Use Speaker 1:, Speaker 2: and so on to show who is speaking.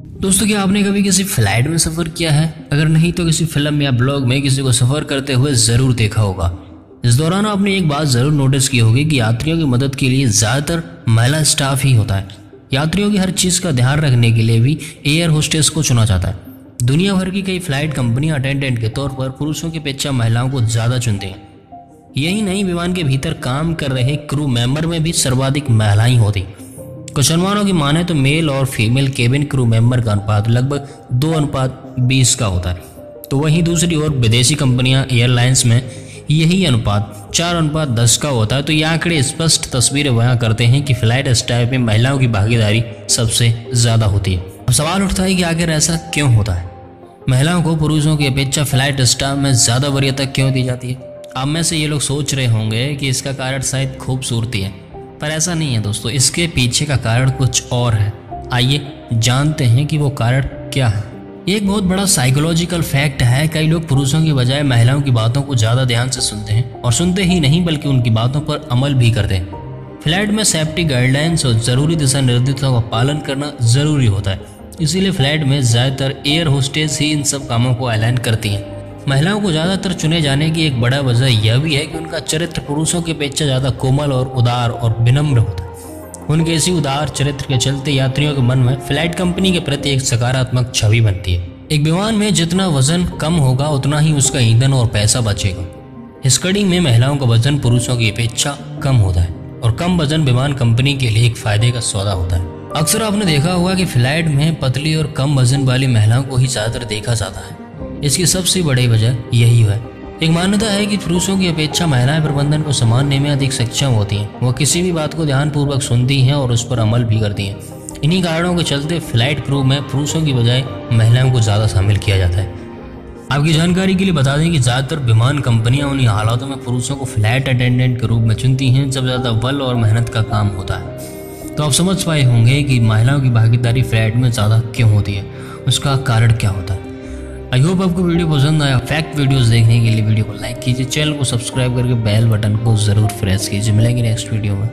Speaker 1: दोस्तों, क्या आपने कभी किसी फ्लाइट में सफ़र किया है? अगर नहीं तो किसी फिल्म या ब्लॉग में किसी को सफ़र करते हुए ज़रूर देखा होगा। इस दौरान आपने एक बात ज़रूर नोटिस की होगी कि यात्रियों की मदद के लिए ज़्यादातर महिला स्टाफ ही होता है। यात्रियों की हर चीज़ का ध्यान रखने के लिए भी एयर होस्टेस को चुना जाता है। दुनिया भर की कई फ्लाइट कंपनियां अटेंडेंट के तौर पर पुरुषों की अपेक्षा महिलाओं को ज़्यादा चुनती हैं। यही नहीं, विमान के भीतर काम कर रहे क्रू मेंबर में भी सर्वाधिक महिलाएं होती। कुछ अनुमानों की माने तो मेल और फीमेल केबिन क्रू मेंबर का अनुपात लगभग 2:20 का होता है। तो वहीं दूसरी ओर विदेशी कंपनियां एयरलाइंस में यही अनुपात 4:10 का होता है। तो ये आंकड़े स्पष्ट तस्वीरें बयां करते हैं कि फ्लाइट स्टाफ में महिलाओं की भागीदारी सबसे ज़्यादा होती है। अब सवाल उठता है कि आखिर ऐसा क्यों होता है? महिलाओं को पुरुषों की अपेक्षा फ्लाइट स्टाफ में ज़्यादा वरीयता क्यों दी जाती है? अब में से ये लोग सोच रहे होंगे कि इसका कारण शायद खूबसूरती है, पर ऐसा नहीं है दोस्तों। इसके पीछे का कारण कुछ और है। आइए जानते हैं कि वो कारण क्या है। एक बहुत बड़ा साइकोलॉजिकल फैक्ट है, कई लोग पुरुषों की बजाय महिलाओं की बातों को ज़्यादा ध्यान से सुनते हैं और सुनते ही नहीं बल्कि उनकी बातों पर अमल भी करते हैं। फ्लाइट में सेफ्टी गाइडलाइंस और ज़रूरी दिशा निर्देशों का पालन करना ज़रूरी होता है, इसीलिए फ्लाइट में ज़्यादातर एयर होस्टेस ही इन सब कामों को ऐलान करती हैं। महिलाओं को ज़्यादातर चुने जाने की एक बड़ा वजह यह भी है कि उनका चरित्र पुरुषों की अपेक्षा ज़्यादा कोमल और उदार और विनम्र होता है। उनके इसी उदार चरित्र के चलते यात्रियों के मन में फ्लाइट कंपनी के प्रति एक सकारात्मक छवि बनती है। एक विमान में जितना वजन कम होगा उतना ही उसका ईंधन और पैसा बचेगा। इस कड़ी में महिलाओं का वजन पुरुषों की अपेक्षा कम होता है और कम वजन विमान कंपनी के लिए एक फायदे का सौदा होता है। अक्सर आपने देखा होगा कि फ्लाइट में पतली और कम वजन वाली महिलाओं को ही ज़्यादातर देखा जाता है। इसकी सबसे बड़ी वजह यही है। एक मान्यता है कि पुरुषों की अपेक्षा महिलाएं प्रबंधन को संभालने में अधिक सक्षम होती हैं। वो किसी भी बात को ध्यानपूर्वक सुनती हैं और उस पर अमल भी करती हैं। इन्हीं कारणों के चलते फ्लाइट क्रू में पुरुषों की बजाय महिलाओं को ज़्यादा शामिल किया जाता है। आपकी जानकारी के लिए बता दें कि ज़्यादातर विमान कंपनियां उन्हीं हालातों में पुरुषों को फ्लाइट अटेंडेंट के रूप में चुनती हैं जब ज़्यादा बल और मेहनत का काम होता है। तो आप समझ पाए होंगे कि महिलाओं की भागीदारी फ्लाइट में ज़्यादा क्यों होती है, उसका कारण क्या होता है। आई होप आपको वीडियो पसंद आया। फैक्ट वीडियोस देखने के लिए वीडियो को लाइक कीजिए, चैनल को सब्सक्राइब करके बेल बटन को ज़रूर प्रेस कीजिए। मिलेंगे नेक्स्ट वीडियो में।